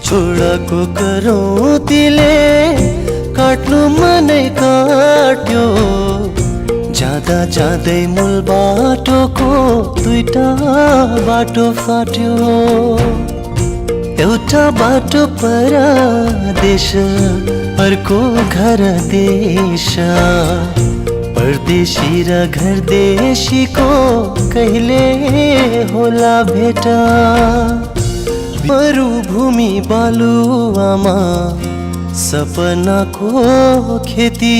बिछोडको करौँतीले काट्नु मनै काट्यो। जाँदा जाँदै मूल बाटोको दुईटा बाटो फाट्यो। एउटा बाटो परदेश, अर्को घर देश। परदेशी र घर देशीको कहिले होला भेटा। मरुभूमि बालुवामा सपनाको खेती।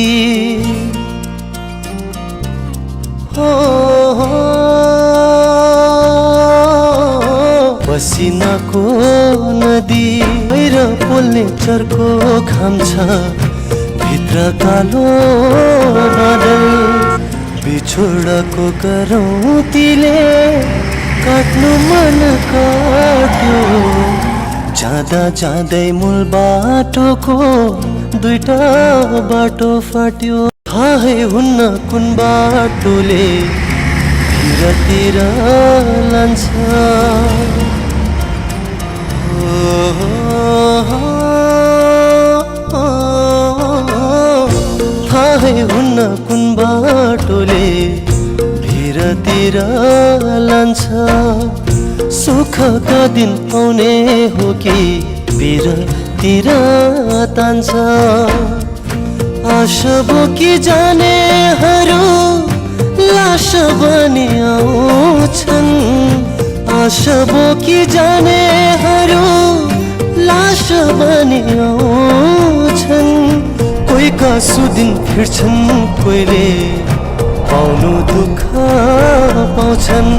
पसिनाको नदी बाहिर पोल्ने चर्को घाम छ, भित्र कालो बादल। बिछोडको करौँतीले काट्नु मन काट्यो। जाँदा जाँदै मूल बाटोको दुईटा बाटो फाट्यो। थाहै हुन्न कुन बाटोले तिर लान्छ। थाहै हुन्न कुन बाटोले तिर लान्छ। सुखका दिन आउने हो कि तिर तान्छ। आशा बोकी जानेहरू लास बनी आउँछन्। आशा बोकी जानेहरू लास बनी आउँछन्। कोहीका सुदिन फिर्छन्, कोहीले पाउनु दुःख पाउँछन्।